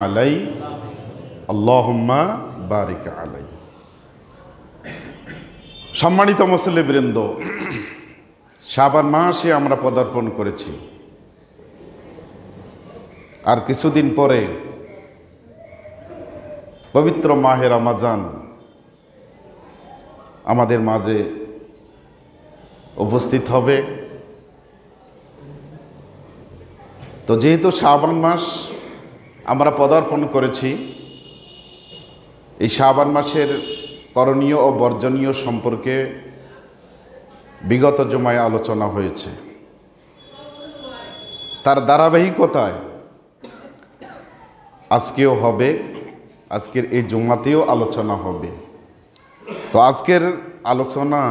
আলাই আল্লাহুম্মা বারিক আলাই। সম্মানিত মুসল্লিবৃন্দ, শাবান মাসে আমরা পদার্পণ করেছি। আর কিছুদিন পরে পবিত্র মাহে রমজান আমাদের মাঝে উপস্থিত হবে। তো যেহেতু শাবান মাস আমরা পদার্পণ করেছি, এই শাবান মাসের করণীয় ও বর্জনীয় সম্পর্কে বিগত জুমায় আলোচনা হয়েছে। তার ধারাবাহিকতায় আজকেও হবে, আজকের এই জুমাতেও আলোচনা হবে। তো আজকের আলোচনা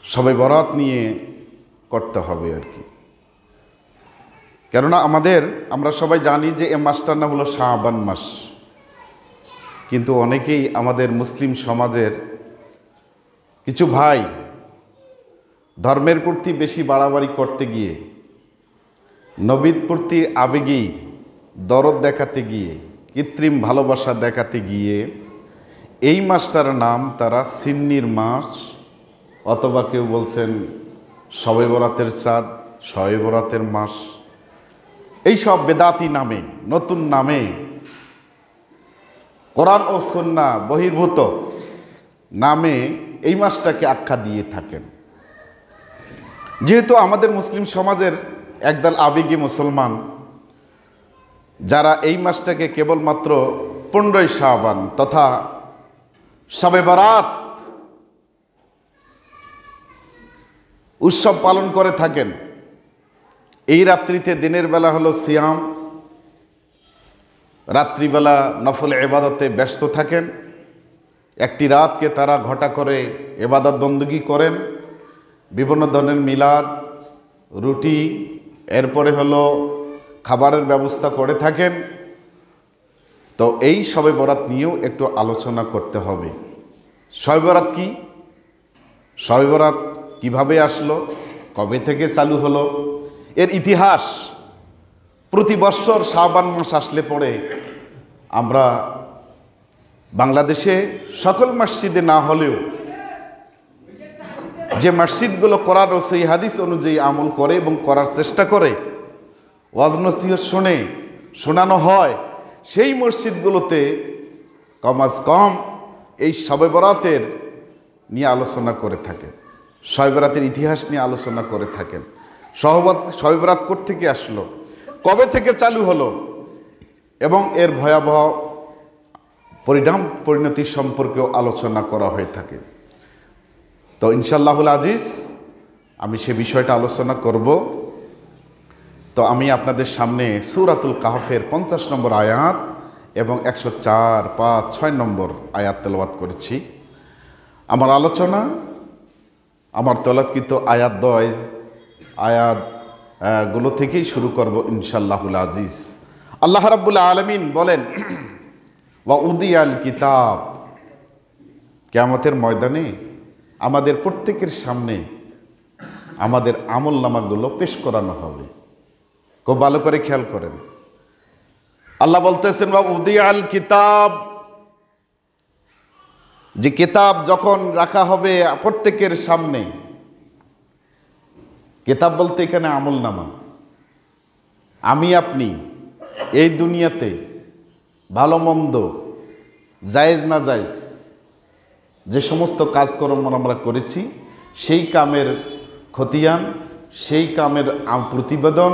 শবে বরাত নিয়ে করতে হবে আর কি। কেননা আমরা সবাই জানি যে এ মাসটার নাম হলো শাবান মাস, কিন্তু অনেকেই আমাদের মুসলিম সমাজের কিছু ভাই ধর্মের প্রতি বেশি বাড়াবাড়ি করতে গিয়ে, নবীর প্রতি আবেগী দরদ দেখাতে গিয়ে, কৃত্রিম ভালোবাসা দেখাতে গিয়ে এই মাসটার নাম তারা সিন্নির মাস, অথবা কেউ বলছেন শবে বরাতের চাঁদ, শবে বরাতের মাস, এই সব বেদাতি নামে, নতুন নামে, কোরআন ও সুন্নাহ বহির্ভূত নামে এই মাসটাকে আখ্যা দিয়ে থাকেন। যেহেতু আমাদের মুসলিম সমাজের একদল আবেগী মুসলমান যারা এই মাসটাকে কেবলমাত্র 15ই শাবান তথা শবে বরাত উৎসব পালন করে থাকেন। এই রাত্রিতে দিনের বেলা হলো সিয়াম, রাত্রিবেলা নফল ইবাদতে ব্যস্ত থাকেন। একটি রাতকে তারা ঘটা করে ইবাদত বন্দী করেন, বিভিন্ন ধরনের মিলাদ, রুটি, এরপরে হলো খাবারের ব্যবস্থা করে থাকেন। তো এই শবে বরাত নিয়েও একটু আলোচনা করতে হবে। শবে বরাত কি? শবে বরাত কীভাবে আসলো, কবে থেকে চালু হলো, এর ইতিহাস। প্রতি বৎসর শাবান মাস আসলে পরে আমরা বাংলাদেশে সকল মসজিদে না হলেও যে মসজিদগুলো কোরআন ও সহিহ হাদিস অনুযায়ী আমল করে এবং করার চেষ্টা করে, ওয়াজ নসিহত শোনানো হয়, সেই মসজিদগুলোতে কমাস কম এই শবে বরাতের নিয়ে আলোচনা করে থাকেন, শবে বরাতের ইতিহাস নিয়ে আলোচনা করে থাকেন। শবে বরাত কোত্থেকে আসলো, কবে থেকে চালু হলো এবং এর ভয়াবহ পরিণতি সম্পর্কেও আলোচনা করা হয়ে থাকে। তো ইনশাআল্লাহুল আজিজ আমি সে বিষয়টা আলোচনা করব। তো আমি আপনাদের সামনে সূরাতুল কাহফের 50 নম্বর আয়াত এবং 104, 5, 6 নম্বর আয়াত তেলাওয়াত করেছি। আমার আলোচনা আমার তেলাওয়াতকৃত আয়াতগুলো থেকেই শুরু করব ইনশাআল্লাহুল আজিজ। আল্লাহ রাব্বুল আলামিন বলেন, ওয়া উদিয়াল কিতাব, কিয়ামতের ময়দানে আমাদের প্রত্যেকের সামনে আমাদের আমলনামাগুলো পেশ করানো হবে। খুব ভালো করে খেয়াল করেন, আল্লাহ বলতেছেন ওয়া উদিয়াল কিতাব, যে কিতাব যখন রাখা হবে প্রত্যেকের সামনে। কিতাব বলতে এখানে আমলনামা। আমি আপনি এই দুনিয়াতে ভালো মন্দ, জায়েজ না জায়েজ যে সমস্ত কাজকর্ম আমরা করেছি, সেই কামের খতিয়ান, সেই কামের প্রতিবেদন,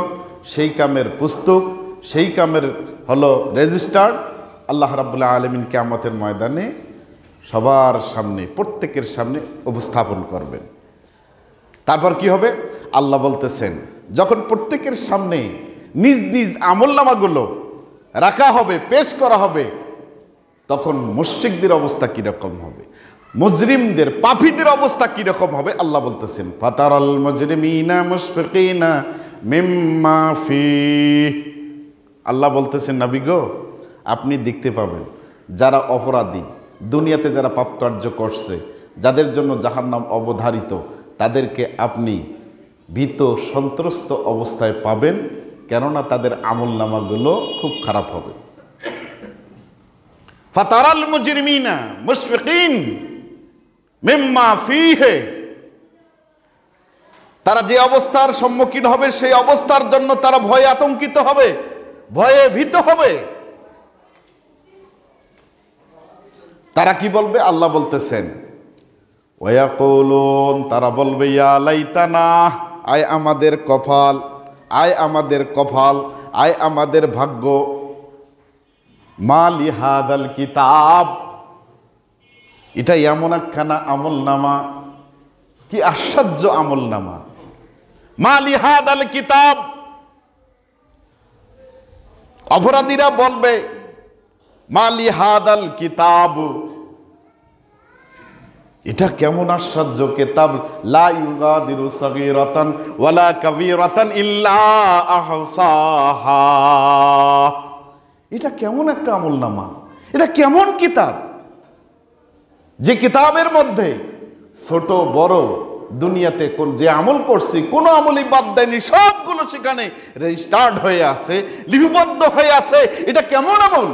সেই কামের পুস্তক, সেই কামের হলো রেজিস্টার আল্লাহ রাব্বুল আলামিন কিয়ামতের ময়দানে সবার সামনে, প্রত্যেকের সামনে উপস্থাপন করবেন। তারপর কি হবে? আল্লাহ বলতেছেন, যখন প্রত্যেকের সামনে নিজ নিজ আমলনামাগুলো রাখা হবে, পেশ করা হবে, তখন মুশরিকদের অবস্থা কীরকম হবে, মুজরিমদের, পাপীদের অবস্থা কীরকম হবে আল্লাহ বলতেছেন, ফাতারাল মুজরিমিনা মুশফিকিনা মিম্মা ফিহ। আল্লাহ বলতেছেন, নবী গো, আপনি দেখতে পাবেন যারা অপরাধী, দুনিয়াতে যারা পাপ কার্য করছে, যাদের জন্য জাহান্নাম অবধারিত, তাদেরকে আপনি ভীত সন্ত্রস্ত অবস্থায় পাবেন। কেননা তাদের আমল নামাগুলো খুব খারাপ হবে। ফাতারাল মুজরিমিনা মুশফিকিন মিম্মা ফীহি, তারা যে অবস্থার সম্মুখীন হবে সেই অবস্থার জন্য তারা ভয়ে আতঙ্কিত হবে, ভয়ে ভীত হবে। তারা কি বলবে? আল্লাহ বলতেছেন ওয়ায়াকুলুন, তারা বলবে ইয়া লাইতানা, আয় আমাদের কপাল, আয় আমাদের কপাল, আয় আমাদের ভাগ্য। মা লিহাদাল কিতাব, এটা এমন একখানা আমল নামা, কি আশ্চর্য আমল নামা। মা লিহাদাল কিতাব, অপরাধীরা বলবে মা লিহাদাল কিতাব, এটা কেমন আশ্চর্য কিতাব, লা ইউগাদিরু সাগীরাতান ওয়ালা কাবীরাতান ইল্লা আহসাহা। এটা কেমন একটা আমলনামা, এটা কেমন কিতাব, যে কিতাবের মধ্যে ছোট বড় দুনিয়াতে কোন যে আমল করছি কোনো আমলই বাদ দেয়নি, সবগুলো সেখানে রেজিস্টার্ড হয়ে আছে, লিপিবদ্ধ হয়ে আছে। এটা কেমন আমল?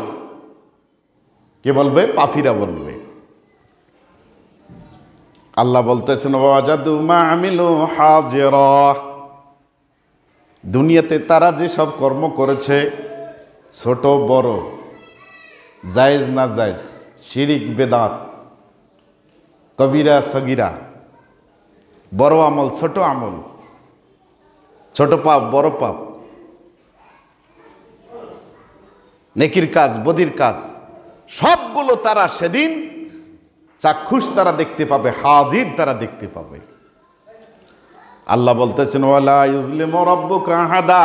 কে বলবে? পাপীরা বলবে। আল্লাহ বলতেছেন ওয়াজাদু মা আমিলু হাজিরা, দুনিয়াতে তারা যে সব কর্ম করেছে, ছোট বড়, জায়েজ না জায়েজ, শিরিক বেদাত, কবিরা সগীরা, বড় আমল ছোট আমল, ছোট পাপ বড় পাপ, নেকির কাজ বদির কাজ, সবগুলো তারা সেদিন চাক্ষুষ তারা দেখতে পাবে, হাজির তারা দেখতে পাবে। আল্লাহ বলতেছেন ওয়ালা ইউজলিমু রাব্বুকা আহাদা,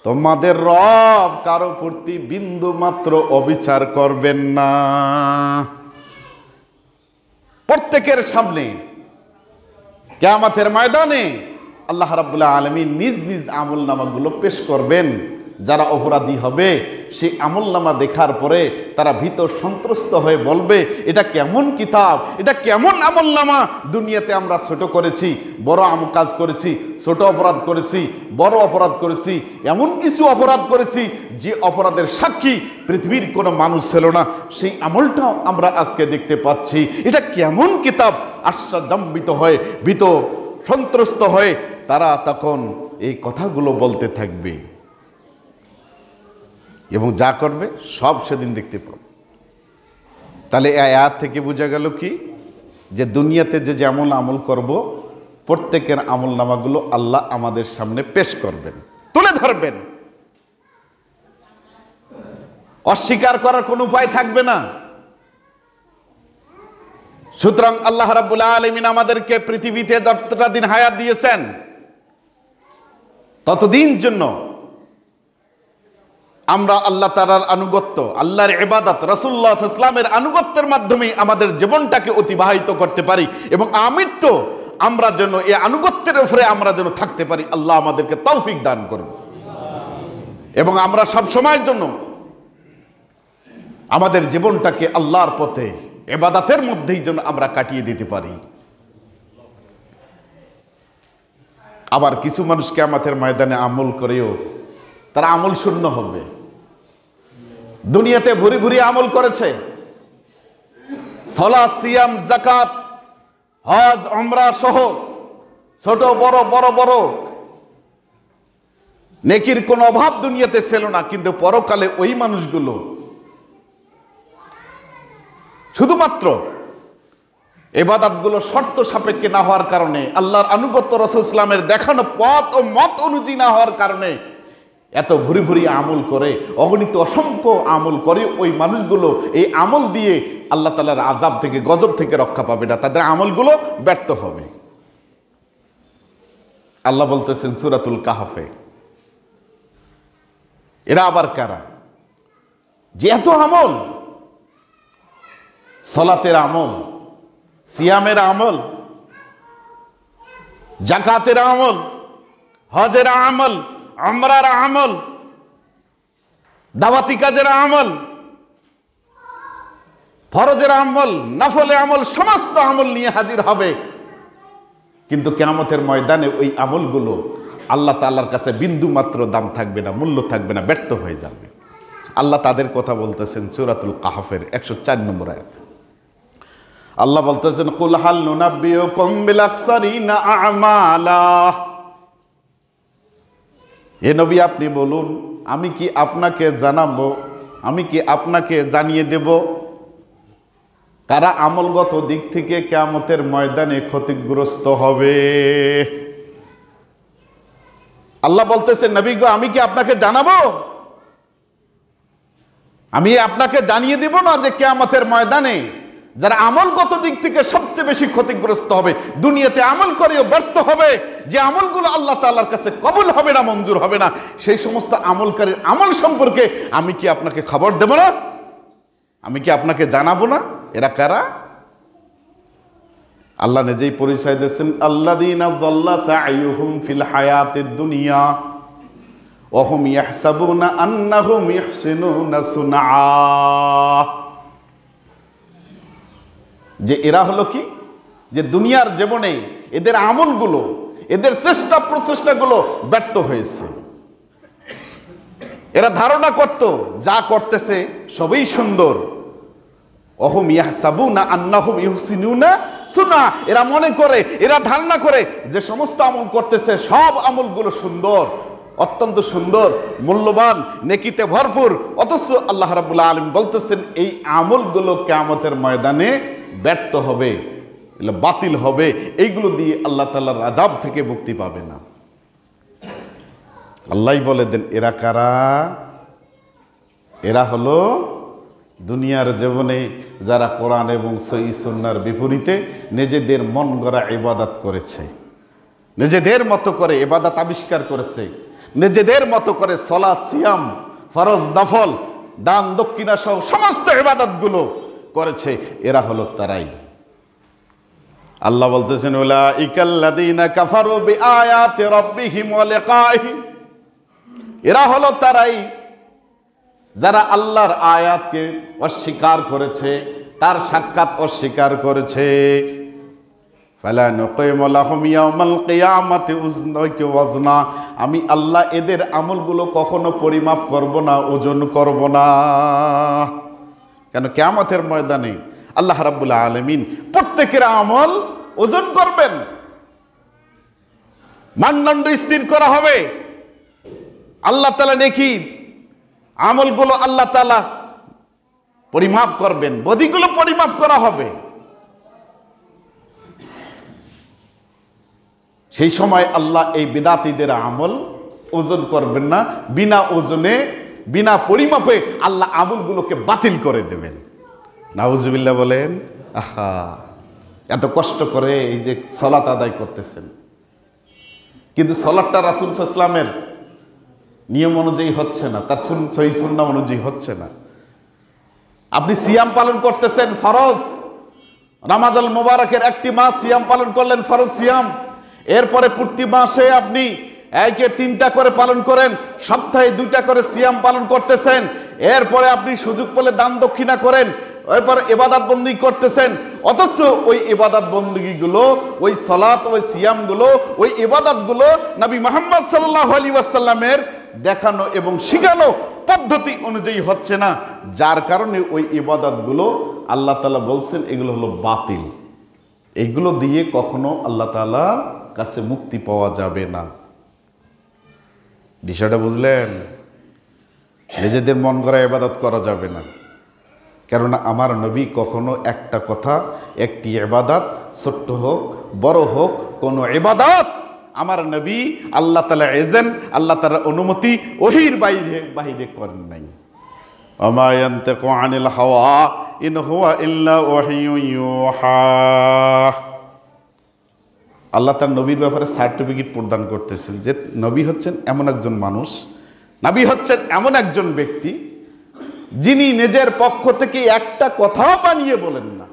তোমাদের রব কারো প্রতি বিন্দু মাত্র অবিচার করবেন না। প্রত্যেকের সামনে কিয়ামতের ময়দানে আল্লাহ রাব্বুল আলামিন নিজ নিজ আমলনামাগুলো পেশ করবেন। যারা অপরাধী হবে সেই আমলনামা দেখার পরে তারা ভীত সন্ত্রস্ত হয়ে বলবে এটা কেমন কিতাব, এটা কেমন আমলনামা। দুনিয়াতে আমরা ছোট করেছি, বড় কাজ করেছি, ছোট অপরাধ করেছি, বড় অপরাধ করেছি, এমন কিছু অপরাধ করেছি যে অপরাধের সাক্ষী পৃথিবীর কোনো মানুষ ছিল না, সেই আমলটাও আমরা আজকে দেখতে পাচ্ছি। এটা কেমন কিতাব? আশ্চর্যান্বিত হয়ে ভীত সন্ত্রস্ত হয়ে তারা তখন এই কথাগুলো বলতে থাকবে এবং যা করবে সব সেদিন দেখতে পাবে। তাহলে এই আয়াত থেকে বোঝা গেল কি, যে দুনিয়াতে যে যেমন আমল করব প্রত্যেকের আমল নামাগুলো আল্লাহ আমাদের সামনে পেশ করবেন, তুলে ধরবেন। অস্বীকার করার কোনো উপায় থাকবে না। সুতরাং আল্লাহ রাব্বুল আলামিন আমাদেরকে পৃথিবীতে যতটা দিন হায়াত দিয়েছেন ততদিন জন্য আমরা আল্লাহ তাআলার আনুগত্য, আল্লাহর ইবাদত, রাসূলুল্লাহ সাল্লাল্লাহু আলাইহি ওয়াসাল্লামের আনুগত্যের মাধ্যমে আমাদের জীবনটাকে অতিবাহিত করতে পারি এবং আমৃত্যু আমরা যেন এই আনুগত্যের উপরে আমরা যেন থাকতে পারি। আল্লাহ আমাদেরকে তৌফিক দান করুন এবং আমরা সব সময়ের জন্য আমাদের জীবনটাকে আল্লাহর পথে ইবাদতের মধ্যেই যেন আমরা কাটিয়ে দিতে পারি। আবার কিছু মানুষ কিয়ামতের ময়দানে আমল করেও তারা আমল শূন্য হবে। দুনিয়াতে ভুরি ভুরি আমল করেছে, সালাত, সিয়াম, যাকাত, হজ, উমরা সহ ছোট বড় বড় বড় নেকির কোনো অভাব দুনিয়াতে ছিল না, কিন্তু পরকালে ওই মানুষগুলো শুধুমাত্র ইবাদতগুলো শর্ত সাপেক্ষে না হওয়ার কারণে, আল্লাহর আনুগত্য রাসূল ইসলামের দেখানো পথ ও মত অনুযায়ী না হওয়ার কারণে এত ভুরি ভুরি আমল করে, অগণিত অসংখ্য আমল করে ওই মানুষগুলো এই আমল দিয়ে আল্লাহ তাআলার আযাব থেকে, গজব থেকে রক্ষা পাবে না, তাদের আমলগুলো ব্যর্থ হবে। আল্লাহ বলতেছেন সূরাতুল কাহফে, এরা আবার কারা যে এত আমল, সালাতের আমল, সিয়ামের আমল, যাকাতের আমল, হজের আমল, উমরার আমল, দাওয়াতি কাজের আমল, ফরজের আমল, নফলের আমল, সমস্ত আমল নিয়ে হাজির হবে। কিন্তু কিয়ামতের ময়দানে ওই আমলগুলো আল্লাহ তাআলার কাছে বিন্দু মাত্র দাম থাকবে না, মূল্য থাকবে না, ব্যর্থ হয়ে যাবে। আল্লাহ তাদের কথা বলতেছেন সূরাতুল কাহফের 104 নম্বর আয়াত। আল্লাহ বলতেছেন কুল হাল নুনাব্বিউকুম বিল আখসারিনা আমালা। হে নবী আপনি বলুন, আমি কি আপনাকে জানাবো, আমি কি আপনাকে জানিয়ে দেব কারা আমলগত দিক থেকে কিয়ামতের ময়দানে ক্ষতিগ্রস্ত হবে। আল্লাহ বলতেছেন নবী গো আমি কি আপনাকে জানাবো, আমি আপনাকে জানিয়ে দেব না যে কিয়ামতের ময়দানে যারা আমলগত দিক থেকে সবচেয়ে বেশি ক্ষতিগ্রস্ত হবে, দুনিয়াতে আমল করেও ব্যর্থ হবে, যে আমলগুলো আল্লাহ তাআলার কাছে কবুল হবে না, মঞ্জুর হবে না, সেই সমস্ত আমলকারীর আমল সম্পর্কে আমি কি আপনাকে খবর দেব না, আমি কি আপনাকে জানাবো না এরা কারা। আল্লাহ নিজেই পরিচয় দিয়েছেন আল্লাযীনা যাল্লা সা'য়ুহুম ফিল হায়াতিদ দুনিয়া ওয়া হুম ইয়াহসাবুনা আন্নাহুম ইহসিনুনা সুনআ। যে এরা হলো কি, যে দুনিয়ার জীবনে এদের আমলগুলো, এদের চেষ্টা প্রচেষ্টাগুলো ব্যর্থ হয়েছে। এরা ধারণা করত যা করতেছে সবই সুন্দর। অহুম ইয়াহসাবুনা আন্নাহুম ইহসিনুনা সুনআ। এরা মনে করে, এরা ধারণা করে যে সমস্ত আমল করতেছে সব আমলগুলো সুন্দর, অত্যন্ত সুন্দর, মূল্যবান, নেকিতে ভরপুর। অথচ আল্লাহ রাব্বুল আলামিন বলতেছেন এই আমলগুলো কিয়ামতের ময়দানে ব্যর্থ হবে, বাতিল হবে, এইগুলো দিয়ে আল্লাহ তাআলার আযাব থেকে মুক্তি পাবে না। আল্লাহই বলে দেন এরা কারা, এরা হলো দুনিয়ার জীবনে যারা কোরআন এবং সহিহ সুন্নাহর বিপরীতে নিজেদের মন গড়া ইবাদত করেছে, নিজেদের মতো করে ইবাদত আবিষ্কার করেছে, নিজেদের মতো করে সালাত, সিয়াম, ফরজ, নফল, দান দক্ষিণা সহ সমস্ত ইবাদতগুলো করেছে। এরা হলো তারাই। আল্লাহ বলতেছেন উলাইকাল্লাযীনা কাফারু বিআয়াতি রাব্বিহিম ওয়া লিকাইহি। এরা হলো তারাই যারা আল্লাহর আয়াতকে অস্বীকার করেছে, তার সাক্ষাৎ অস্বীকার করেছে। ফালা নুকিমু লাহুম ইয়াওমাল কিয়ামাতি ওয়াজনা। আমি আল্লাহ এদের আমলগুলো কখনো পরিমাপ করব না, ওজন করব না। কেন কিয়ামতের ময়দানে আল্লাহ রাব্বুল আলামিন প্রত্যেকের আমল ওজন করবেন, মানদণ্ড স্থির করা হবে। আল্লাহ তাআলা নেকি আমলগুলো আল্লাহ তাআলা পরিমাপ করবেন, বদিগুলো পরিমাপ করা হবে। সেই সময় আল্লাহ এই বিদাতীদের আমল ওজন করবেন না, বিনা ওজনে, বিনা পরিমাপে আল্লাহ আমলগুলোকে বাতিল করে দেবেন। নাউজুবিল্লাহ বলেন। আহা, এত কষ্ট করে এই যে সালাত আদায় করতেছেন, কিন্তু সালাতটা রাসূল সাল্লাল্লাহু আলাইহি ওয়াসাল্লামের নিয়ম অনুযায়ী হচ্ছে না, তার সহিহ সুন্নাহ অনুযায়ী হচ্ছে না। আপনি সিয়াম পালন করতেছেন, ফরজ রমাদানুল মুবারকের একটি মাস সিয়াম পালন করলেন, ফরজ সিয়াম। এরপরে প্রতি মাসে আপনি একে 3টা করে পালন করেন, সপ্তাহে 2টা করে সিয়াম পালন করতেছেন। এরপরে আপনি সুযোগ পেলে দান দক্ষিণা করেন, এরপর ইবাদত বন্দেগী করতেছেন। অথচ ওই ইবাদত বন্দেগীগুলো, ওই সালাত, ওই সিয়ামগুলো, ওই ইবাদতগুলো নবী মুহাম্মদ সাল্লাল্লাহু আলাইহি ওয়াসাল্লামের দেখানো এবং শিখানো পদ্ধতি অনুযায়ী হচ্ছে না, যার কারণে ওই ইবাদতগুলো আল্লাহ তাআলা বলছেন এগুলো হলো বাতিল। এগুলো দিয়ে কখনো আল্লাহ তাআলার কাছে মুক্তি পাওয়া যাবে না। বিষয়টা বুঝলেন? নিজেদের মন গড়া ইবাদত করা যাবে না, কেননা আমার নবী কখনো একটা কথা, একটি ইবাদত, ছোট্ট হোক বড় হোক, কোনো ইবাদত আমার নবী আল্লাহ তাআলা এজেন, আল্লাহ তাআলার অনুমতি, ওহীর বাইরে করেন নাই। ওমা ইয়ানতিকু আনিল হাওয়া ইন হুয়া ইল্লা ওয়াহিয়ুন ইউহা। আল্লাহ তার নবীর ব্যাপারে সার্টিফিকেট প্রদান করতেছেন যে নবী হচ্ছেন এমন একজন মানুষ, নবী হচ্ছেন এমন একজন ব্যক্তি যিনি নিজের পক্ষ থেকে একটা কথাও বানিয়ে বলেন না,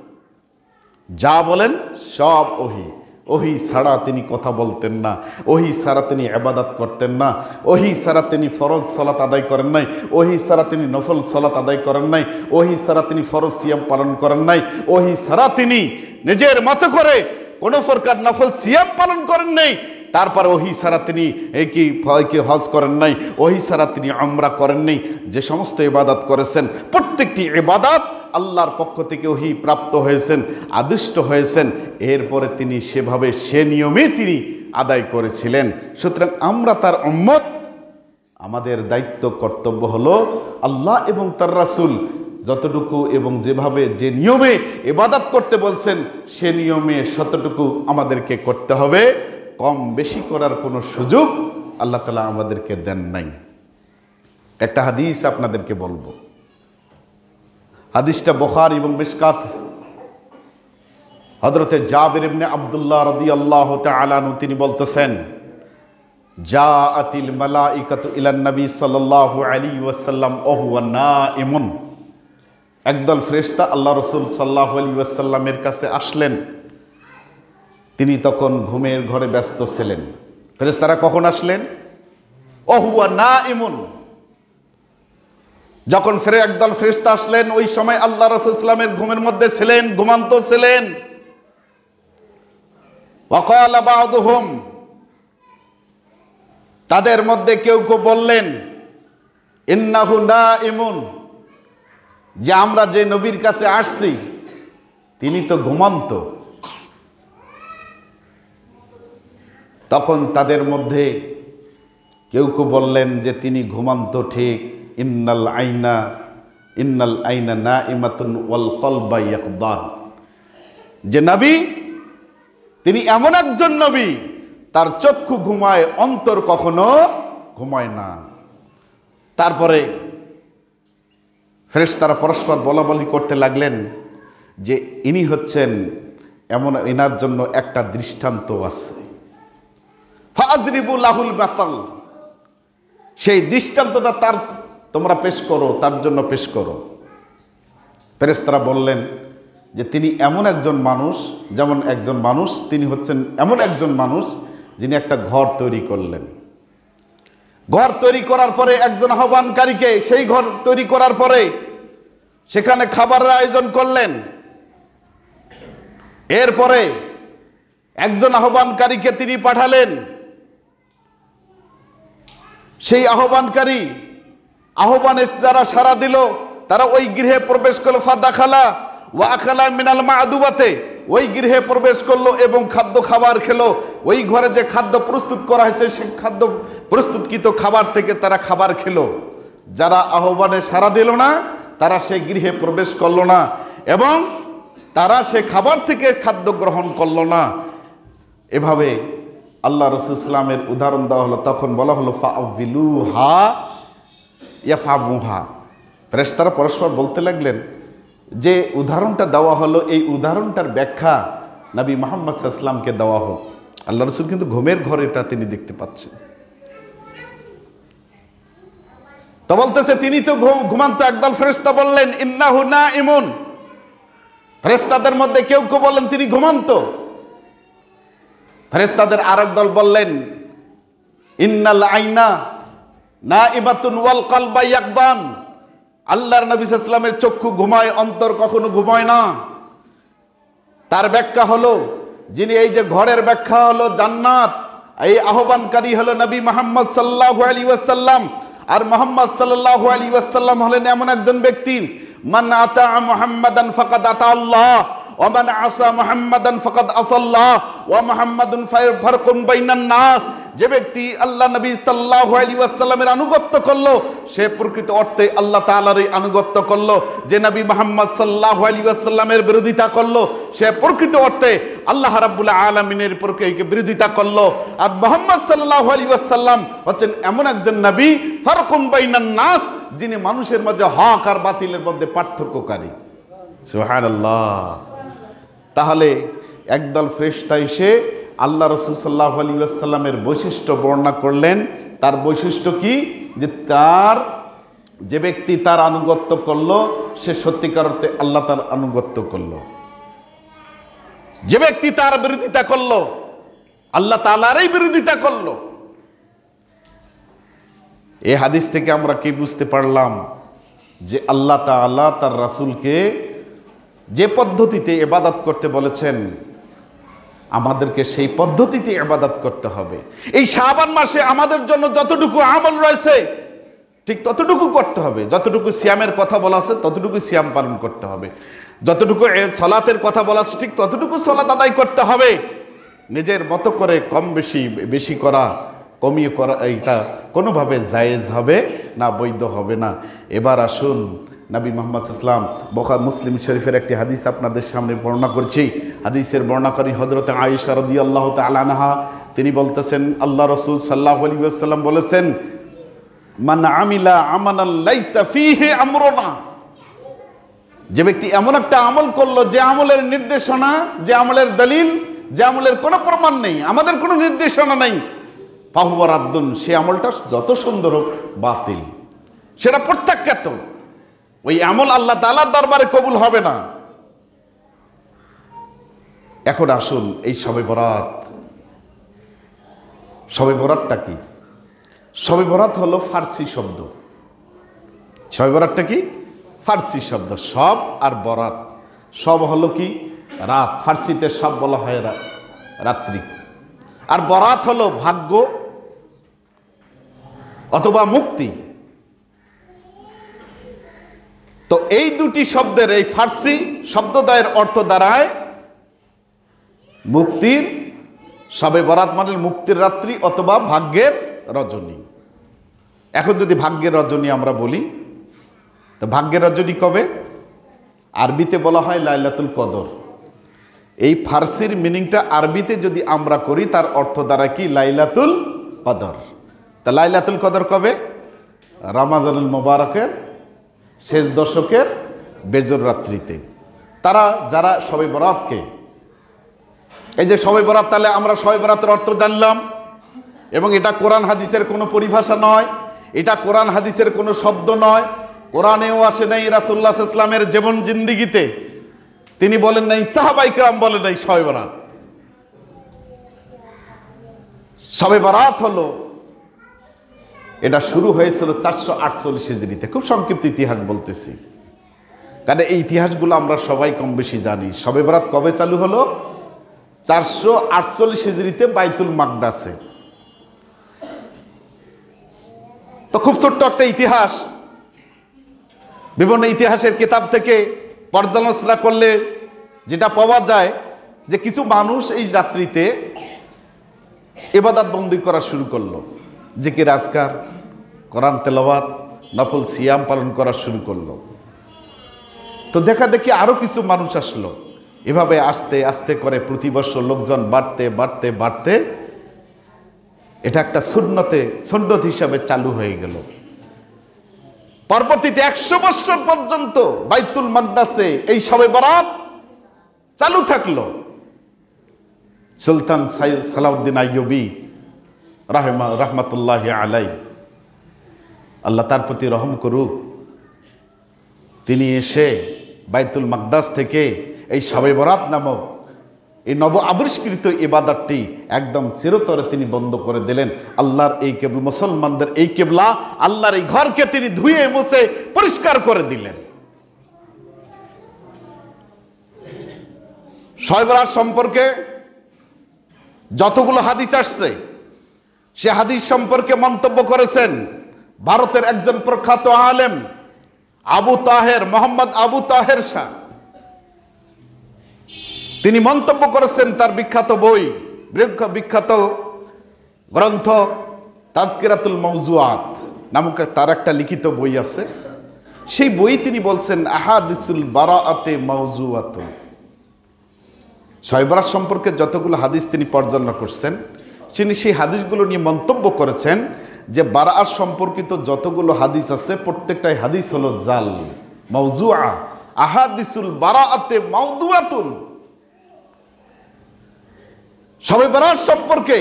যা বলেন সব ওহী। ওহী ছাড়া তিনি কথা বলতেন না, ওহী ছাড়া তিনি ইবাদত করতেন না, ওহী ছাড়া তিনি ফরজ সালাত আদায় করেন নাই, ওহী ছাড়া তিনি নফল সালাত আদায় করেন নাই, ওহী ছাড়া তিনি ফরজ সিয়াম পালন করেন নাই, ওহী ছাড়া তিনি নিজের মতো করে কোনো প্রকার নফল সিয়াম পালন করেন নাই। তারপর ওহি ছাড়া তিনি কি হজ করেন নাই, ওহি ছাড়া তিনি উমরা করেন নাই। যে সমস্ত ইবাদত করেছেন প্রত্যেকটি ইবাদত আল্লাহর পক্ষ থেকে ওহি প্রাপ্ত হয়েছেন, আদিষ্ট হয়েছেন। এরপরে তিনি সেভাবে সে নিয়মে তিনি আদায় করেছিলেন। সুতরাং আমরা তার উম্মত, আমাদের দায়িত্ব কর্তব্য হলো আল্লাহ এবং তার রাসূল যতটুকু এবং যেভাবে যে নিয়মে ইবাদত করতে বলছেন সে নিয়মে ততটুকু আমাদেরকে করতে হবে। কম বেশি করার কোনো সুযোগ আল্লাহ তাআলা আমাদেরকে দেন নাই। একটা হাদিস আপনাদেরকে বলবো, হাদিসটা বুখারী এবং মিশকাত। হযরতে জাবির ইবনে আব্দুল্লাহ রাদিয়াল্লাহু তাআলা আনহু তিনি বলতেছেন, জাআতিল মালাইকাতু ইলান নবী সাল্লাল্লাহু আলাইহি ওয়াসাল্লাম ওয়া হুয়া নাইমুন। একদল ফেরেশতা আল্লাহ রাসূল সাল্লাল্লাহু আলাইহি ওয়াসাল্লামের কাছে আসলেন, তিনি তখন ঘুমের ঘরে ব্যস্ত ছিলেন। ফেরেশতারা কখন আসলেন? ওয়া হুয়া নাইমুন। যখন একদল ফেরেশতা আসলেন ওই সময় আল্লাহ রাসূল সাল্লামের ঘুমের মধ্যে ছিলেন, ঘুমান্ত ছিলেন। ওয়া ক্বালা বা'দুহুম, তাদের মধ্যে কেউ কেউ বললেন, ইন্নাহু নাইমুন, যে আমরা যে নবীর কাছে আসছি তিনি তো ঘুমান্ত। তখন তাদের মধ্যে কেউ কেউ বললেন যে তিনি ঘুমান্ত ঠিক, ইন্নাল আইনা নাইমাতুন ওয়াল কলবা ইয়াকদান, যে নবী তিনি এমন একজন নবী তার চক্ষু ঘুমায়, অন্তর কখনো ঘুমায় না। তারপরে ফেরেশতারা পরস্পর বলাবলি করতে লাগলেন যে ইনি হচ্ছেন এমন, এনার জন্য একটা দৃষ্টান্ত আছে। ফাজরিবু লাহুল মাতাল, সেই দৃষ্টান্তটা তার তোমরা পেশ করো, তার জন্য পেশ করো। ফেরেশতারা বললেন যে তিনি এমন একজন মানুষ, যেমন একজন মানুষ, তিনি হচ্ছেন এমন একজন মানুষ যিনি একটা ঘর তৈরি করলেন। ঘর তৈরি করার পরে একজন আহ্বানকারীকে, সেই ঘর তৈরি করার পরে সেখানে খাবারের আয়োজন করলেন। এরপরে একজন আহ্বানকারীকে তিনি পাঠালেন। সেই আহ্বানকারী আহ্বানে যারা সাড়া দিল তারা ওই গৃহে প্রবেশ করলো। ফাদাখালা ওয়া আকালা মিনাল মা'দুবাতে, ওই গৃহে প্রবেশ করলো এবং খাবার খেলো। ওই ঘরে যে খাদ্য প্রস্তুত করা হয়েছে সেই খাদ্য প্রস্তুতকৃত খাবার থেকে তারা খাবার খেলো। যারা আহ্বানে সাড়া দিল না তারা সেই গৃহে প্রবেশ করলো না এবং তারা সে খাবার থেকে খাদ্য গ্রহণ করলো না। এভাবে আল্লাহ রাসূল সাল্লামের উদাহরণ দেওয়া হলো। তখন বলা হলো ফাআবিলুহা ইয়াফাবুহা। ফেরেশতারা পরস্পর বলতে লাগলেন যে উদাহরণটা দেওয়া হলো, এই উদাহরণটার ব্যাখ্যা নবী মুহাম্মদ সাল্লাল্লাহু আলাইহি ওয়াসাল্লামকে দেওয়া হোক। আল্লাহ রাসূল কিন্তু ঘুমের ঘরে এটা তিনি দেখতে পাচ্ছেন। তো বলতেছে তিনি তো ঘুমান্ত। একদল ফেরেশতা বললেন ইন্নাহু নাইমুন, ফেরেশতাদের মধ্যে কেউ কেউ বললেন তিনি ঘুমান্ত। ফেরেশতাদের আরেক দল বললেন ইন্নাল আইনা নাইমাতুন ওয়াল কলবা ইয়াকদান, আল্লাহর নবী সাল্লাল্লাহু আলাইহি ওয়াসাল্লামের চক্ষু ঘুমায়, অন্তর কখনো ঘুমায় না। তার ব্যাখ্যা হলো, যিনি এই যে ঘরের ব্যাখ্যা হলো জান্নাত, এই আহ্বানকারী হলো নবী মুহাম্মদ সাল্লাল্লাহু আলাইহি ওয়াসাল্লাম। আর মুহাম্মদ সাল্লাল্লাহু আলাইহি ওয়াসাল্লাম হলেন এমন একজন ব্যক্তি, মান আতা মুহাম্মাদান ফাকাদ আতা আল্লাহ ওয়া মান আসা মুহাম্মাদান ফাকাদ আসাল্লাহ ওয়া মুহাম্মাদুন ফারকুন বাইনান নাস। যে ব্যক্তি আল্লাহ নবী সাল্লাল্লাহু আলাইহি ওয়াসাল্লামের আনুগত্য করলো সে প্রকৃত অর্থে আল্লাহ তাআলারই আনুগত্য করলো। যে নবী মুহাম্মদ সাল্লাল্লাহু আলাইহি ওয়াসাল্লামের বিরোধিতা করলো সে প্রকৃত অর্থে আল্লাহ রাব্বুল আলামিনের বিরোধিতা করলো। আর মুহাম্মদ সাল্লাল্লাহু আলাইহি ওয়াসাল্লাম হচ্ছেন এমন একজন নবী ফারকুন বাইনান নাস, যিনি মানুষের মাঝে হক আর বাতিলের মধ্যে পার্থক্যকারী। সুবহানাল্লাহ। তাহলে একদল ফেরেশতা এসে আল্লাহ রাসূল সাল্লাল্লাহু আলাইহি ওয়াসাল্লামের বৈশিষ্ট্য বর্ণনা করলেন। তার বৈশিষ্ট্য কি? যে তার যে ব্যক্তি তার আনুগত্য করলো সে সত্যিকার অর্থে আল্লাহ তার আনুগত্য করলো। যে ব্যক্তি তার বিরোধিতা করলো আল্লাহ তাআলারই বিরোধিতা করলো। এই হাদিস থেকে আমরা কি বুঝতে পারলাম? যে আল্লাহ তাআলা তার রাসূলকে যে পদ্ধতিতে ইবাদত করতে বলেছেন আমাদেরকে সেই পদ্ধতিতে ইবাদত করতে হবে। এই শাবান মাসে আমাদের জন্য যতটুকু আমল রয়েছে ঠিক ততটুকু করতে হবে। যতটুকু সিয়ামের কথা বলা আছে ততটুকু সিয়াম পালন করতে হবে, যতটুকু সালাতের কথা বলা আছে ঠিক ততটুকু সালাত আদায় করতে হবে। নিজের মতো করে কম বেশি বেশি করা কমিয়ে করা এইটা কোনোভাবে জায়েজ হবে না, বৈধ হবে না। এবার আসুন নবী মুহাম্মদ সাল্লাল্লাহু আলাইহি ওয়াসাল্লাম বুখারী মুসলিম শরীফের একটি হাদিস আপনাদের সামনে বর্ণনা করছি। হাদিসের বর্ণনাকারী হযরত আয়েশা রাদিয়াল্লাহু তাআলা আনহা, তিনি বলতেছেন আল্লাহ রাসূল সাল্লাল্লাহু আলাইহি ওয়াসাল্লাম বলেছেন, মান আমিলা আমালান লাইসা ফীহি আমরুনা, যে ব্যক্তি এমন একটা আমল করলো যে আমলের নির্দেশনা, যে আমলের দলিল, যে আমলের কোনো প্রমাণ নেই, আমাদের কোনো নির্দেশনা নেই, ফাহুয়া রাদ্দুন, সে আমলটা যত সুন্দর হোক বাতিল, সেটা প্রত্যাখ্যাত। ওই আমল আল্লাহ তাআলার দরবারে কবুল হবে না। এখন আসুন এই শবে বরাত, শবে বরাতটা কি? শবে বরাত হলো ফার্সি শব্দ। শবে বরাতটা কি? ফার্সি শব্দ। সব আর বরাত, সব হলো কি? রাত। ফার্সিতে সব বলা হয় রাত্রি, আর বরাত হলো ভাগ্য অথবা মুক্তি। তো এই দুটি শব্দের এই ফার্সি শব্দদ্বয়ের অর্থ দাঁড়ায় মুক্তির, শবে বরাত মানে মুক্তির রাত্রি অথবা ভাগ্যের রজনী। এখন যদি ভাগ্যের রজনী আমরা বলি, তো ভাগ্যের রজনী কবে? আরবিতে বলা হয় লাইলাতুল কদর। এই ফার্সির মিনিংটা আরবিতে যদি আমরা করি তার অর্থ দাঁড়ায় কি? লাইলাতুল কদর। তা লাইলাতুল কদর কবে? রমজানুল মুবারকের শেষ দশকের বেজর রাত্রিতে। তারা যারা শবে বরাতকে, এই যে শবে বরাত, তাহলে আমরা শবে বরাতের অর্থ জানলাম, এবং এটা কোরআন হাদিসের কোনো পরিভাষা নয়, এটা কোরআন হাদিসের কোনো শব্দ নয়, কোরআনেও আসে নাই, রাসূলুল্লাহ সাল্লাল্লাহু আলাইহি ওয়াসাল্লামের জীবন জিন্দেগিতে তিনি বলেন নাই, সাহাবায়ে কেরাম বলেন নাই শবে বরাত। শবে বরাত হলো, এটা শুরু হয়েছিল 448 হিজরিতে। খুব সংক্ষিপ্ত ইতিহাস বলতেছি, কারণ এই ইতিহাসগুলো আমরা সবাই কম বেশি জানি। শবে বরাত কবে চালু হলো? 448 হিজরিতে বাইতুল মাকদাসে। তো খুব ছোট্ট একটা ইতিহাস, বিভিন্ন ইতিহাসের কিতাব থেকে পর্যালোচনা করলে যেটা পাওয়া যায় যে কিছু মানুষ এই রাত্রিতে ইবাদত বন্দি করা শুরু করলো, জিকির আজকার, কোরআন তেলাওয়াত, নফল সিয়াম পালন করা শুরু করলো। তো দেখা দেখি আরো কিছু মানুষ আসলো। এভাবে আস্তে আস্তে করে প্রতি বছর লোকজন বাড়তে বাড়তে বাড়তে এটা একটা সুন্নত হিসাবে চালু হয়ে গেল। পরবর্তীতে 100 বছর পর্যন্ত বাইতুল মাকদাসে এই শবে বরাত চালু থাকলো। সুলতান সালাউদ্দিন আইয়ুবী রাহমাতুল্লাহি আলাইহি, আল্লাহ তার প্রতি রহম করুক, তিনি এসে বাইতুল মাকদাস থেকে এই শবে বরাত নামক এই নব আবিষ্কৃত ইবাদতটি একদম চিরতরে তিনি বন্ধ করে দিলেন। আল্লাহর এই কেবলা, মুসলমানদের এই কেবলা, আল্লাহর এই ঘরকে তিনি ধুয়ে মুছে পরিষ্কার করে দিলেন। শবে বরাত সম্পর্কে যতগুলো হাদিস আসছে, সে হাদিস সম্পর্কে মন্তব্য করেছেন ভারতের একজন প্রখ্যাত আলেম আবু তাহের, মোহাম্মদ আবু তাহের শাহ। তিনি মন্তব্য করেছেন তার বিখ্যাত বই, বিখ্যাত গ্রন্থ তাজকিরাতুল মাওজুআত নামক তার একটা লিখিত বই আছে। সেই বই তিনি বলছেন আহাদিসুল বারাআতে মাওজুআতুন। শবে বরাত সম্পর্কে যতগুলো হাদিস তিনি পর্যালোচনা করছেন, তিনি সেই হাদিসগুলো নিয়ে মন্তব্য করেছেন যে বারাআত সম্পর্কিত যতগুলো হাদিস আছে প্রত্যেকটাই হাদিস হলো জাল, মাওজুআ। আহাদিসুল বারাআতে মাওদুআতুন। শবে বরাত সম্পর্কে,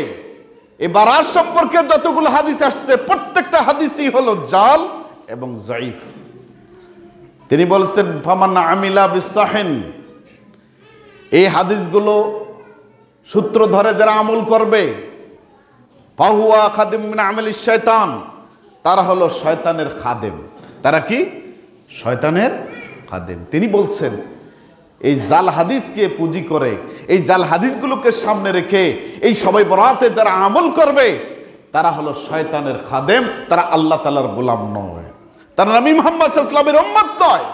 এই বারাত সম্পর্কে যতগুলো হাদিস আসছে প্রত্যেকটা হাদিসই হলো জাল এবং যায়ীফ। তিনি বলছেন ফামান আমিলা বিসাহিন, এই হাদিসগুলো সূত্র ধরে যারা আমল করবে, ফাহুয়া খাদিম মিন আমালিশ শয়তান, তারা হলো শয়তানের খাদেম। তারা কি? শয়তানের খাদেম। তিনি বলছেন এই জাল হাদিসকে পুঁজি করে, এই জাল হাদিসগুলোকে সামনে রেখে এই সবাই বরাতে যারা আমল করবে তারা হলো শয়তানের খাদেম, তারা আল্লাহ তাআলার গোলাম নয়, তারা নবী মুহাম্মদ সাল্লাল্লাহু আলাইহি ওয়াসাল্লামের উম্মত নয়।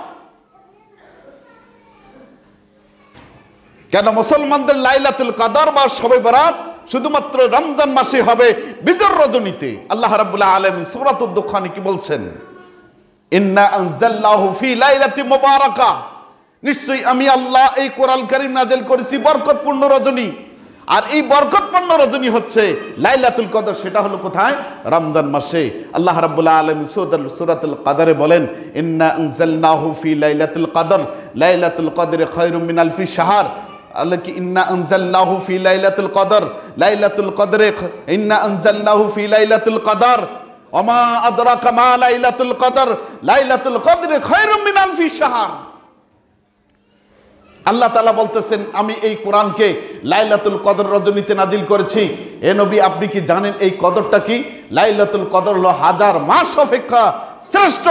কেন মুসলমানদের লাইলাতুল কদর বা শবে বরাত শুধুমাত্র রমজান মাসে হবে, বিজর রজনীতে। আল্লাহ রাব্বুল আলামিন সূরাতুদ দুখানে কি বলছেন? ইন্না আনজালনাহু ফি লাইলাতিন মুবারাকা, নিশ্চয়ই আমি আল্লাহ এই কোরআন কারীম নাযিল করেছি বরকতপূর্ণ রজনী। আর এই বরকতপূর্ণ রজনী হচ্ছে লাইলাতুল কদর। সেটা হলো কোথায়? রমজান মাসে। আল্লাহ রাব্বুল আলামিন সূরাতুল কদরে বলেন, ইন্না আনজালনাহু ফি লাইলাতুল কদর, লাইলাতুল কদর খায়রুম মিন আলফি শাহর। আল্লাহ কি ইন্না আনজালনাহু ফি লাইলাতুল কদর, লাইলাতুল কদরে ইন্না আনজালনাহু ফি লাইলাতুল কদর ওমা আদরাকা মা লাইলাতুল কদর, লাইলাতুল কদরে খায়রুম মিন আলফি শাহর। আল্লাহ তাআলা বলতেছেন, আমি এই কোরআনকে লাইলাতুল কদর রজনীতে নাজিল করেছি। এ নবী, আপনি কি জানেন এই কদরটা কি? লাইলাতুল কদর হলো হাজার মাস অপেক্ষা শ্রেষ্ঠ।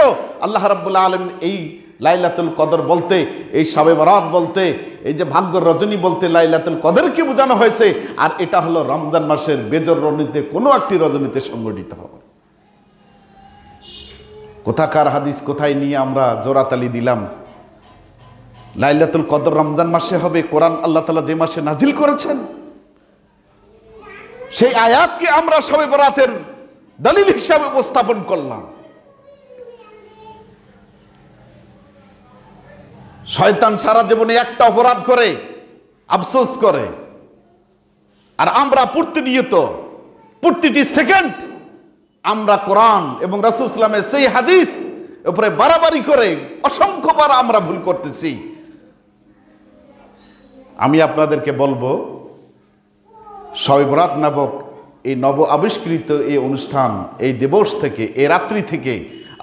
আল্লাহ রাব্বুল আলামিন এই লাইলাতুল কদর বলতে, এই শবে বরাত বলতে, এই যে ভাগ্যর রজনী বলতে লাইলাতুল কদরকে বোঝানো হয়েছে। আর এটা হলো রমজান মাসের বেজর রজনীতে, কোনো একটি রজনীতে সংগঠিত হবে। কোথাকার হাদিস কোথায় নিয়ে আমরা জোরাতালি দিলাম? লাইলাতুল কদর রমজান মাসে হবে। কোরআন আল্লাহ তাআলা যে মাসে নাজিল করেছেন সেই আয়াতকে আমরা শবে বরাতের দলিল হিসাবে উপস্থাপন করলাম। শয়তান সারা জীবনে একটা অপরাধ করে আফসোস করে, আর আমরা প্রতিনিয়ত প্রতিটি সেকেন্ড আমরা কোরআন এবং রাসূল সাল্লাল্লাহু আলাইহি ওয়াসাল্লামের সেই হাদিস উপরে বাড়াবাড়ি করে অসংখ্যবার আমরা ভুল করতেছি। আমি আপনাদেরকে বলবো, শবে বরাত নামক এই নব আবিষ্কৃত এই অনুষ্ঠান, এই দিবস থেকে, এই রাত্রি থেকে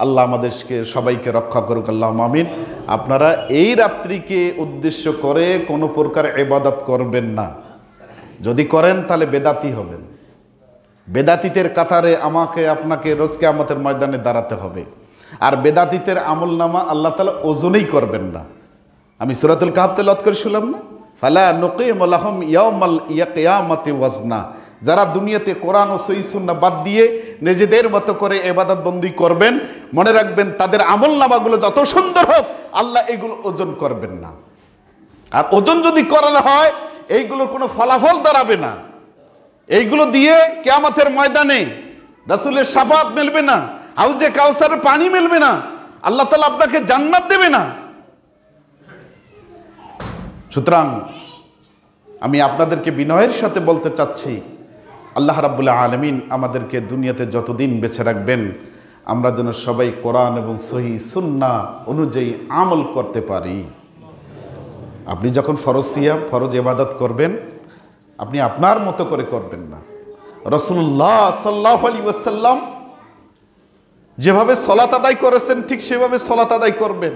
আল্লাহ আমাদেরকে সবাইকে রক্ষা করুক, আল্লাহুম্মা আমিন। আপনারা এই রাত্রিকে উদ্দেশ্য করে কোনো প্রকার ইবাদত করবেন না। যদি করেন তাহলে বেদাতি হবেন। বেদাতীদের কাতারে আমাকে আপনাকে রোজ কিয়ামতের ময়দানে দাঁড়াতে হবে। আর বেদাতীদের আমলনামা আল্লাহ তাআলা ওজনেই করবেন না। আমি সূরাতুল কাহফ তেলাওয়াত করে শুনলাম না, ফালা নুকিমু লাহুম ইয়াউমাল কিয়ামাতি ওয়াজনা। যারা দুনিয়াতে কোরআন ও সহিহ সুন্নাহ বাদ দিয়ে নিজেদের মতো করে ইবাদত বন্দি করবেন, মনে রাখবেন তাদের আমলনামাগুলো যত সুন্দর হোক, আল্লাহ এগুলো ওজন করবেন না। আর ওজন যদি করানো হয়, এইগুলোর কোনো ফলাফল দাঁড়াবে না। এইগুলো দিয়ে কিয়ামতের ময়দানে রাসূলের শাফাআত মিলবে না, হাউজে কাউসারের পানি মিলবে না, আল্লাহ তাআলা আপনাকে জান্নাত দেবে না। সুতরাং আমি আপনাদেরকে বিনয়ের সাথে বলতে চাচ্ছি, আল্লাহ রাব্বুল আলামিন আমাদেরকে দুনিয়াতে যতদিন বেঁচে রাখবেন, আমরা যেন সবাই কোরআন এবং সহিহ সুন্নাহ অনুযায়ী আমল করতে পারি। আপনি যখন ফরজ সিয়াম, ফরজ ইবাদত করবেন, আপনি আপনার মতো করে করবেন না। রাসূলুল্লাহ সাল্লাল্লাহু আলাইহি ওয়াসাল্লাম যেভাবে সালাত আদায় করেছেন ঠিক সেভাবে সালাত আদায় করবেন।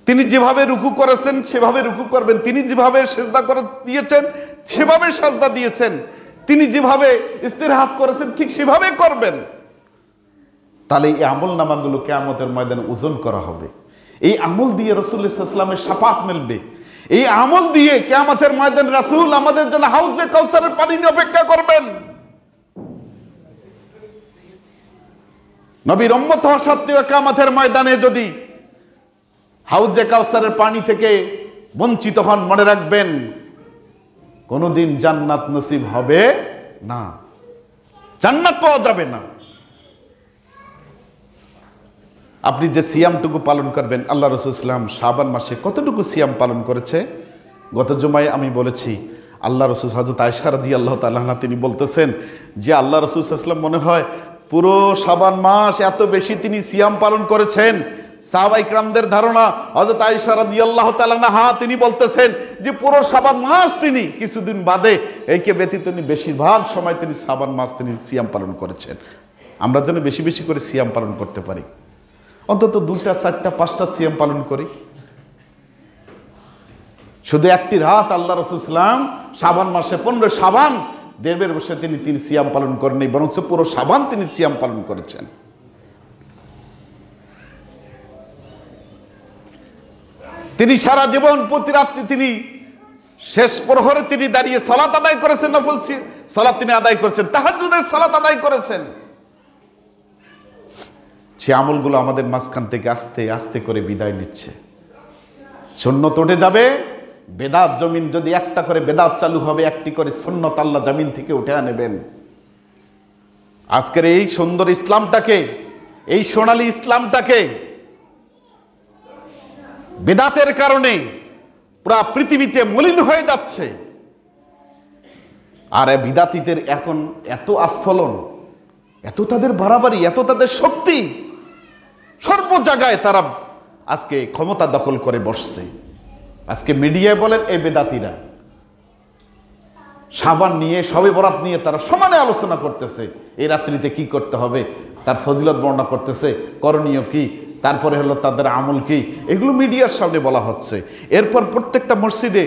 তিনি যেভাবে রুকু করেছেন সেভাবে রুকু করবেন। তিনি যেভাবে সিজদা করে দিয়েছেন সেভাবে সিজদা দিয়েছেন। তিনি যেভাবে ইস্তিরাহাত করেছেন ঠিক সেভাবে করবেন। তাহলে এই আমলনামাগুলো কিয়ামতের ময়দানে ওজন করা হবে। এই আমল দিয়ে রাসূলুল্লাহ সাল্লাল্লাহু আলাইহি ওয়াসাল্লামের শাফাআত মিলবে। এই আমল দিয়ে কিয়ামতের ময়দানে রাসূল আমাদের জন্য হাউজে কাউসারের পানি নিয়ে অপেক্ষা করবেন। নবীর উম্মত হওয়া সত্ত্বেও কিয়ামতের ময়দানে যদি হাউজে কাউসারের পানি থেকে বঞ্চিত হন, মনে রাখবেন কোনোদিন জান্নাত নসিব হবে না, জান্নাত পাওয়া যাবে না। আপনি যে সিয়ামটুকু পালন করবেন, আল্লাহ রাসূল সাল্লাল্লাহু আলাইহি ওয়াসাল্লাম শাবান মাসে কতটুকু সিয়াম পালন করেছে? গত জুমায় আমি বলেছি, আল্লাহ রাসূল হযরত আয়েশা রাদিয়াল্লাহু তাআলা আনহা তিনি বলতেছেন যে আল্লাহ রাসূল সাল্লাল্লাহু আলাইহি ওয়াসাল্লাম মনে হয় পুরো শাবান মাস এত বেশি তিনি সিয়াম পালন করেছেন। সাহাবা ইকরামদের ধারণা, হযরত আয়েশা রাদিয়াল্লাহু তাআলা আনহা তিনি বলতেছেন যে পুরো শাবান মাস তিনি, কিছুদিন বাদে এইকে ব্যতীত তিনি বেশিরভাগ সময় তিনি শাবান মাস তিনি সিয়াম পালন করেছেন। আমরা যেন বেশি বেশি করে সিয়াম পালন করতে পারি, অন্তত 2টা 4টা 5টা সিয়াম পালন করি। শুধু একটি রাত আল্লাহ রাসূল সাল্লাল্লাহু আলাইহি ওয়াসাল্লাম শাবান মাসে 15 শাবান দেড়বের বসে তিনি সিয়াম পালন করেননি, বরং পুরো শাবান তিনি সিয়াম পালন করেছেন। তিনি সারা জীবন প্রতি রাত্রি তিনি শেষ প্রহরে তিনি দাঁড়িয়ে সালাত আদায় করেছেন, নফল সালাত তিনি আদায় করেছেন, তাহাজ্জুদের সালাত আদায় করেছেন। সে আমলগুলো আমাদের মাঝখান থেকে আস্তে আস্তে করে বিদায় নিচ্ছে। সুন্নত উঠে যাবে, বেদাত জমিন যদি একটা করে বেদাত চালু হবে, একটি করে সুন্নত আল্লাহ জমিন থেকে উঠে আনবেন। আজকের এই সুন্দর ইসলামটাকে, এই সোনালী ইসলামটাকে বেদাতের কারণে পুরা পৃথিবীতে মলিন হয়ে যাচ্ছে। আর বিদাতীদের এখন এত আস্ফলন, এত তাদের বাড়াবাড়ি, এত তাদের শক্তি, সর্ব জায়গায় তারা আজকে ক্ষমতা দখল করে বসছে। আজকে মিডিয়ায় বলেন এই বেদাতীরা সাবান নিয়ে, শবে বরাত নিয়ে তারা সমানে আলোচনা করতেছে। এই রাত্রিতে কি করতে হবে, তার ফজিলত বর্ণনা করতেছে, করণীয় কি, তারপরে হলো তাদের আমল কি, এগুলো মিডিয়ার সামনে বলা হচ্ছে। এরপর প্রত্যেকটা মসজিদে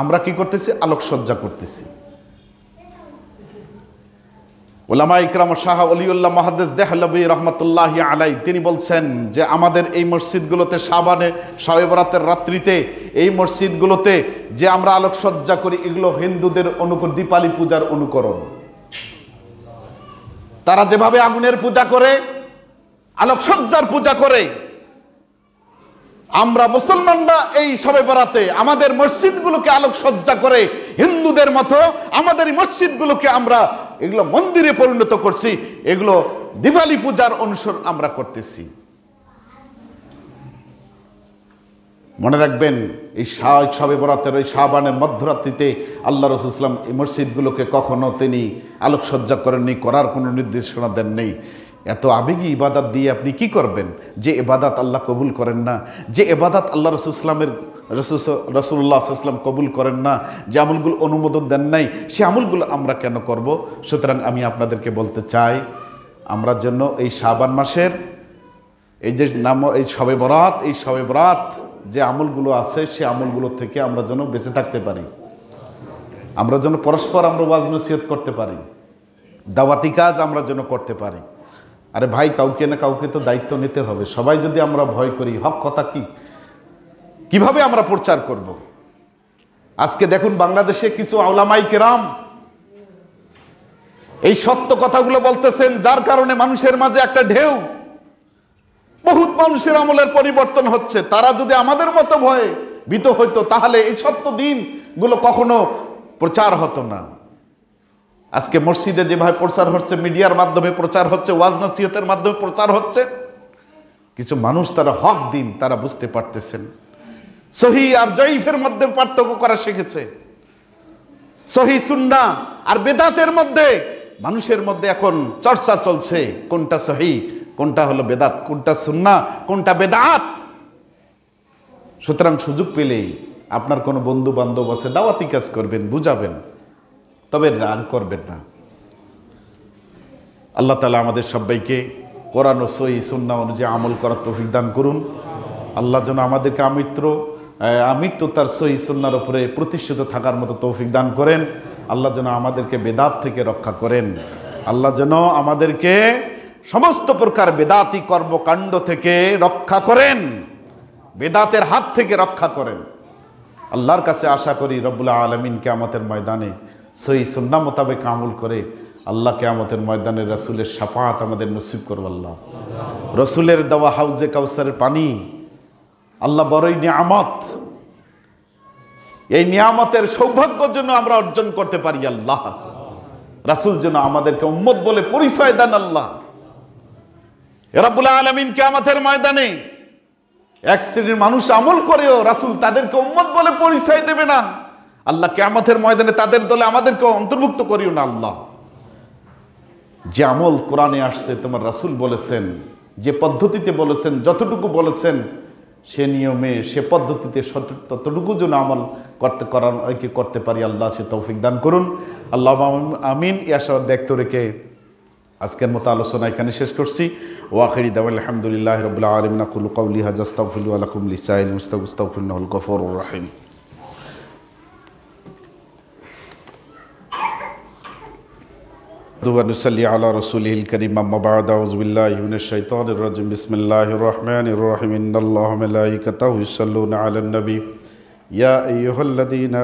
আমরা কি করতেছি, আলোকসজ্জা করতেছি। উলামা ইকরাম শাহ ওলিউল্লাহ মুহাদ্দিস দেহলভী রহমতুল্লাহি আলাই তিনি বলছেন যে আমাদের এই মসজিদগুলোতে শাবানে, শবে বরাতের রাত্রিতে এই মসজিদগুলোতে যে আমরা আলোকসজ্জা করি, এগুলো হিন্দুদের দীপালি পূজার অনুকরণ। তারা যেভাবে আগুনের পূজা করে, আলোকসজ্জার পূজা করে, আমরা মুসলমানরা এই শবে বরাতে আমাদের মসজিদগুলোকে আলোকসজ্জা করে হিন্দুদের মতো আমাদের মসজিদগুলোকে আমরা এগুলো মন্দিরে পরিণত করছি, এগুলো দিওয়ালি পূজার অনুসরণ আমরা করতেছি। মনে রাখবেন, এই শবে বরাতের ওই শাবানের মধ্যরাত্রিতে আল্লাহ রাসূল সাল্লাল্লাহু আলাইহি ওয়াসাল্লাম এই মসজিদগুলোকে কখনো তিনি আলোকসজ্জা করেননি, করার কোনো নির্দেশনা দেন নেই। এত আবেগী ইবাদত দিয়ে আপনি কি করবেন, যে ইবাদত আল্লাহ কবুল করেন না, যে ইবাদত আল্লাহ রাসূলুল্লাহ সাল্লাল্লাহু আলাইহি ওয়াসাল্লাম কবুল করেন না, যে আমলগুলো অনুমোদন দেন নাই, সে আমলগুলো আমরা কেন করব? সুতরাং আমি আপনাদেরকে বলতে চাই, আমরা জন্য এই শাবান মাসের এই যে নাম, এই শবে বরাত, এই শবে বরাত যে আমলগুলো আছে, সে আমলগুলো থেকে আমরা যেন বেঁচে থাকতে পারি, আমরা যেন পরস্পর আমরা ওয়াজ নসিহত করতে পারি, দাওয়াতি কাজ আমরা যেন করতে পারি। আরে ভাই, কাউকে না কাউকে তো দায়িত্ব নিতে হবে। সবাই যদি আমরা ভয় করি, হক কথা কিভাবে আমরা প্রচার করব? আজকে দেখুন, বাংলাদেশে কিছু উলামায়ে কেরাম এই সত্য কথাগুলো বলতেছেন, যার কারণে মানুষের মাঝে একটা ঢেউ, বহুত মানুষের আমলের পরিবর্তন হচ্ছে। তারা যদি আমাদের মতো ভয়ে ভীত হইতো, তাহলে এই সত্য দিনগুলো কখনো প্রচার হতো না। আজকে মসজিদে যেভাবে প্রচার হচ্ছে, মিডিয়ার মাধ্যমে প্রচার হচ্ছে, ওয়াজ নসিহতের মাধ্যমে প্রচার হচ্ছে, কিছু মানুষ তারা হক দিন তারা বুঝতে পারতেছেন, সহি আর জয়ীফের মধ্যে পার্থক্য করা শিখেছে। সহি সুন্নাহ আর বেদাতের মধ্যে মানুষের মধ্যে এখন চর্চা চলছে, কোনটা সহি, কোনটা হলো বেদাত, কোনটা সুন্নাহ, কোনটা বেদাত। সুতরাং সুযোগ পেলেই আপনার কোনো বন্ধু বান্ধব আছে, দাওয়াতি কাজ করবেন, বুঝাবেন, তবে রাগ করবেন না। আল্লাহ তাআলা আমাদের সবাইকে কোরআন ও সহিহ সুন্নাহ অনুযায়ী আমল করার তৌফিক দান করুন। আল্লাহ যেন আমাদেরকে আমৃত্যুতার সহিহ সুন্নাহর উপরে প্রতিষ্ঠিত থাকার মতো তৌফিক দান করেন। আল্লাহ যেন আমাদেরকে বেদাত থেকে রক্ষা করেন। আল্লাহ যেন আমাদেরকে সমস্ত প্রকার বেদাতি কর্মকাণ্ড থেকে রক্ষা করেন, বেদাতের হাত থেকে রক্ষা করেন। আল্লাহর কাছে আশা করি রব্বুল আলামিন কিয়ামতের ময়দানে সহিহ সুন্নাহ মোতাবেক আমল করে আল্লাহ কিয়ামতের ময়দানে রাসূলের শাফাআত আমাদের নসিব করবে। আল্লাহ রাসূলের দেওয়া হাউজে কাউসারের পানি আল্লাহ বড়ই নিয়ামত, এই নিয়ামতের সৌভাগ্য যেন আমরা অর্জন করতে পারি। আল্লাহ রাসূল যেন আমাদেরকে উম্মত বলে পরিচয় দেন। আল্লাহ রব্বুল আলামিন কিয়ামতের ময়দানে এক শ্রেণীর মানুষ আমল করেও রাসূল তাদেরকে উম্মত বলে পরিচয় দেবে না। আল্লাহ কিয়ামতের ময়দানে তাদের দলে আমাদেরকে অন্তর্ভুক্ত করিও না। আল্লাহ যে আমল কোরআনে আসছে, তোমার রাসূল বলেছেন, যে পদ্ধতিতে বলেছেন, যতটুকু বলেছেন, সে নিয়মে সে পদ্ধতিতে ততটুকু যেন আমল করতে পারি। আল্লাহ সে তৌফিক দান করুন। আল্লাহ আমিন। এই আশাবাদ ব্যক্ত রেখে আজকের মতো আলোচনা এখানে শেষ করছি। ওয়াখিরি দাওয়াল আলহামদুলিল্লাহি রাব্বিল আলামিন। আকুলু কাওলি হাযা আস্তাগফিরু লাকুম লিসাইল মুস্তাগফিরুল গফুরুর রহিম। নুসাল্লি আলা রাসূলিল কারীম আম্মা বা'দ আউযু বিল্লাহি মিনাশ শাইতানির রাজিম বিসমিল্লাহির রহমানির রহিম ইন্নাল্লাহা ওয়া মালাইকাতাহু ইউসাল্লুনা আলান নবী ইয়া আইয়ুহাল্লাযীনা